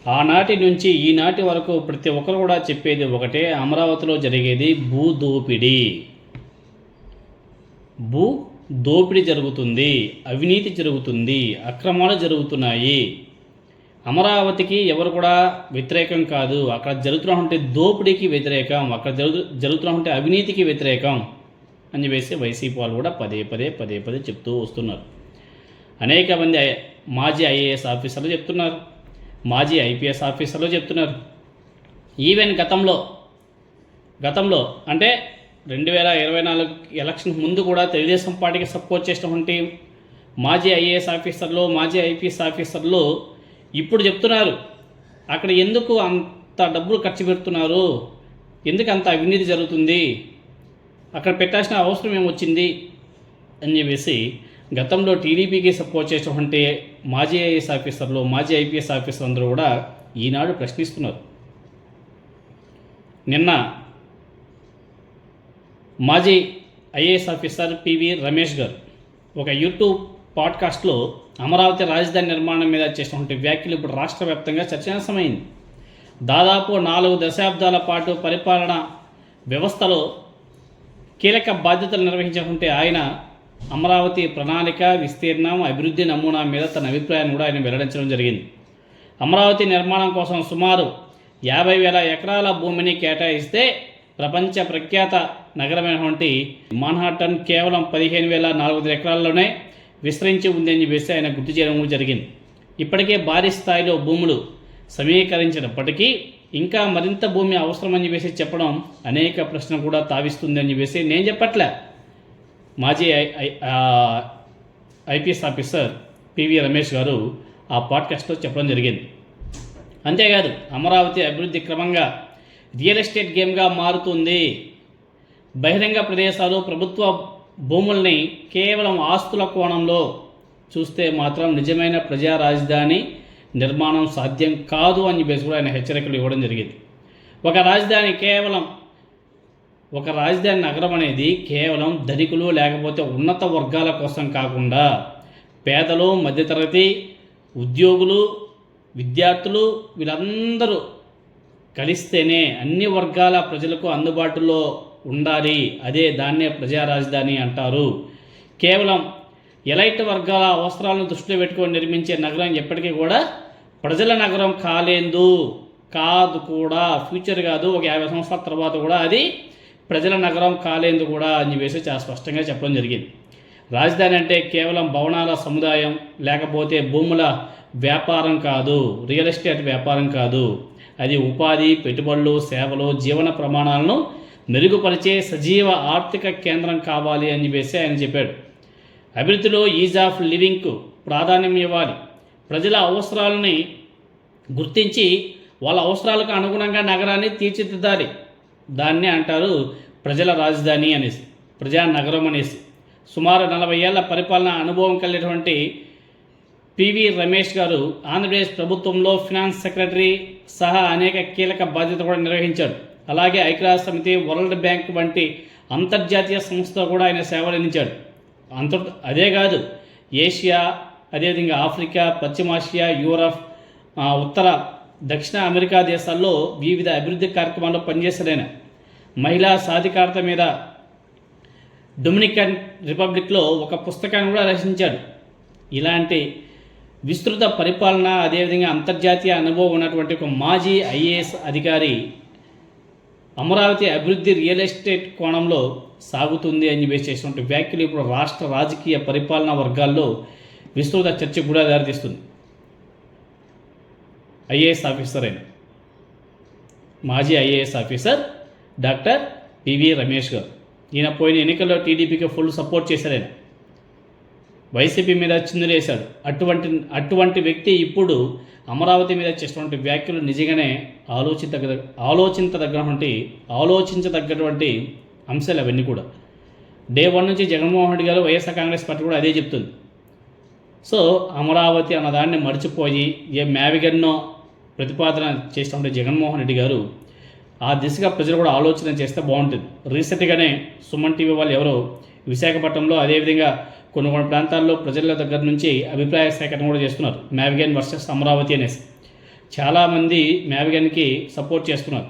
ఆనాటి నుంచి ఈనాటి వరకు ప్రతి ఒక్కరు కూడా చెప్పేది ఒకటే, అమరావతిలో జరిగేది భూదోపిడీ. భూ దోపిడీ జరుగుతుంది, అవినీతి జరుగుతుంది, అక్రమాలు జరుగుతున్నాయి. అమరావతికి ఎవరు కూడా వ్యతిరేకం కాదు, అక్కడ జరుగుతున్నటువంటి దోపిడీకి వ్యతిరేకం, అక్కడ జరుగుతున్నటువంటి అవినీతికి వ్యతిరేకం అని చెప్పేసి వైసీపీ వాళ్ళు కూడా పదే పదే చెప్తూ వస్తున్నారు. అనేక మంది మాజీ ఐఏఎస్ ఆఫీసర్లు చెప్తున్నారు, మాజీ ఐపీఎస్ ఆఫీసర్లు చెప్తున్నారు. ఈవెన్ గతంలో అంటే 2024 ఎలక్షన్ ముందు కూడా తెలుగుదేశం పార్టీకి సపోర్ట్ చేసినటువంటి మాజీ ఐఏఎస్ ఆఫీసర్లు, మాజీ ఐపీఎస్ ఆఫీసర్లు ఇప్పుడు చెప్తున్నారు, అక్కడ ఎందుకు అంత డబ్బులు ఖర్చు పెడుతున్నారు, ఎందుకు అంత అవినీతి జరుగుతుంది, అక్కడ పెట్టాల్సిన అవసరం ఏమొచ్చింది అని చెప్పేసి గతంలో టీడీపీకి సపోర్ట్ చేసినటువంటి మాజీ ఐఏఎస్ ఆఫీసర్లు, మాజీ ఐపీఎస్ ఆఫీసర్లు అందరూ కూడా ఈనాడు ప్రశ్నిస్తున్నారు. నిన్న మాజీ ఐఏఎస్ ఆఫీసర్ పివి రమేష్ గారు ఒక యూట్యూబ్ పాడ్కాస్ట్లో అమరావతి రాజధాని నిర్మాణం మీద చేసినటువంటి వ్యాఖ్యలు ఇప్పుడు రాష్ట్ర వ్యాప్తంగా చర్చనీయాంశమైంది. దాదాపు 4 దశాబ్దాల పాటు పరిపాలన వ్యవస్థలో కీలక బాధ్యతలు నిర్వహించినటువంటి ఆయన అమరావతి ప్రణాళిక, విస్తీర్ణం, అభివృద్ధి నమూనా మీద తన అభిప్రాయాన్ని కూడా ఆయన వెల్లడించడం జరిగింది. అమరావతి నిర్మాణం కోసం సుమారు 50,000 ఎకరాల భూమిని కేటాయిస్తే ప్రపంచ ప్రఖ్యాత నగరమైనటువంటి మాన్హాటన్ కేవలం 15,400 ఎకరాల్లోనే విస్తరించి ఉందని చెప్పేసి ఆయన గుర్తు చేయడం కూడా జరిగింది. ఇప్పటికే భారీ స్థాయిలో భూములు సమీకరించినప్పటికీ ఇంకా మరింత భూమి అవసరమని చెప్పేసి చెప్పడం అనేక ప్రశ్నలు కూడా తావిస్తుంది అని చెప్పేసి నేను చెప్పట్లే, మాజీ ఐపీఎస్ ఆఫీసర్ పివి రమేష్ గారు ఆ పాడ్కాస్ట్లో చెప్పడం జరిగింది. అంతేకాదు అమరావతి అభివృద్ధి క్రమంగా రియల్ ఎస్టేట్ గేమ్గా మారుతుంది. బహిరంగ ప్రదేశాలు, ప్రభుత్వ భూముల్ని కేవలం ఆస్తుల కోణంలో చూస్తే మాత్రం నిజమైన ప్రజా రాజధాని నిర్మాణం సాధ్యం కాదు అని చెప్పేసి కూడా ఆయన హెచ్చరికలు ఇవ్వడం జరిగింది. ఒక రాజధాని నగరం అనేది కేవలం ధనికులు లేకపోతే ఉన్నత వర్గాల కోసం కాకుండా పేదలు, మధ్యతరగతి, ఉద్యోగులు, విద్యార్థులు వీళ్ళందరూ కలిస్తేనే అన్ని వర్గాల ప్రజలకు అందుబాటులో ఉండాలి. దాన్నే ప్రజా రాజధాని అంటారు. కేవలం ఎలైట్ వర్గాల అవసరాలను దృష్టిలో పెట్టుకొని నిర్మించే నగరం ఎప్పటికీ కూడా ప్రజల నగరం కాదు కూడా, ఫ్యూచర్ కాదు, ఒక 50 సంవత్సరాల తర్వాత కూడా అది ప్రజల నగరం కాలేదు కూడా అని చెప్పేసి చాలా స్పష్టంగా చెప్పడం జరిగింది. రాజధాని అంటే కేవలం భవనాల సముదాయం లేకపోతే భూముల వ్యాపారం కాదు, రియల్ ఎస్టేట్ వ్యాపారం కాదు. అది ఉపాధి, పెట్టుబడులు, సేవలు, జీవన ప్రమాణాలను మెరుగుపరిచే సజీవ ఆర్థిక కేంద్రం కావాలి అని చెప్పేసి ఆయన చెప్పాడు. అభివృద్ధిలో ఈజ్ ఆఫ్ లివింగ్కు ప్రాధాన్యం ఇవ్వాలి. ప్రజల అవసరాలని గుర్తించి వాళ్ళ అవసరాలకు అనుగుణంగా నగరాన్ని తీర్చిదిద్దాలి. దాన్నే అంటారు ప్రజల రాజధాని అనేసి, ప్రజానగరం అనేసి. సుమారు 40 ఏళ్ల పరిపాలన అనుభవం కలిగినటువంటి పివి రమేష్ గారు ఆంధ్రప్రదేశ్ ప్రభుత్వంలో ఫినాన్స్ సెక్రటరీ సహా అనేక కీలక బాధ్యతలు కూడా నిర్వహించాడు. అలాగే ఐక్యరాజ్య సమితి, వరల్డ్ బ్యాంక్ వంటి అంతర్జాతీయ సంస్థలు కూడా ఆయన సేవలు అందించాడు. అదే కాదు, ఏషియా, అదేవిధంగా ఆఫ్రికా, పశ్చిమాసియా, యూరప్, ఉత్తర దక్షిణ అమెరికా దేశాల్లో వివిధ అభివృద్ధి కార్యక్రమాల్లో పనిచేశాడు. మహిళా సాధికారత మీద డొమినికన్ రిపబ్లిక్లో ఒక పుస్తకాన్ని కూడా రచించాడు. ఇలాంటి విస్తృత పరిపాలన, అదేవిధంగా అంతర్జాతీయ అనుభవం ఉన్నటువంటి ఒక మాజీ ఐఏఎస్ అధికారి అమరావతి అభివృద్ధి రియల్ ఎస్టేట్ కోణంలో సాగుతుంది అని చెప్పేసి చేసినటువంటి వ్యాఖ్యలు ఇప్పుడు రాష్ట్ర రాజకీయ పరిపాలనా వర్గాల్లో విస్తృత చర్చకు కూడా దారితీస్తుంది. ఐఏఎస్ ఆఫీసర్ అయిన మాజీ IAS officer doctor PV Ramesh గారు, ఈయన పోయిన ఎన్నికల్లో టీడీపీకి ఫుల్ సపోర్ట్ చేశారు. ఆయన వైసీపీ మీద చిందులేశాడు. అటువంటి వ్యక్తి ఇప్పుడు అమరావతి మీద చేసినటువంటి వ్యాఖ్యలు నిజంగానే ఆలోచించదగ్గటువంటి అంశాలు అవన్నీ కూడా. డే 1 నుంచి జగన్మోహన్ రెడ్డి గారు, వైఎస్ఆర్ కాంగ్రెస్ పార్టీ కూడా అదే చెప్తుంది. సో అమరావతి అన్నదాన్ని మర్చిపోయి మేవిగన్నో ప్రతిపాదన చేసినటువంటి జగన్మోహన్ రెడ్డి గారు ఆ దిశగా ప్రజలు కూడా ఆలోచన చేస్తే బాగుంటుంది. రీసెంట్గానే సుమన్ టీవీ వాళ్ళు ఎవరో విశాఖపట్నంలో, అదేవిధంగా కొన్ని ప్రాంతాల్లో ప్రజల దగ్గర నుంచి అభిప్రాయ సేకరణ కూడా చేస్తున్నారు, మ్యావిగన్ వర్సెస్ అమరావతి అనేసి. చాలామంది మేవగన్కి సపోర్ట్ చేస్తున్నారు.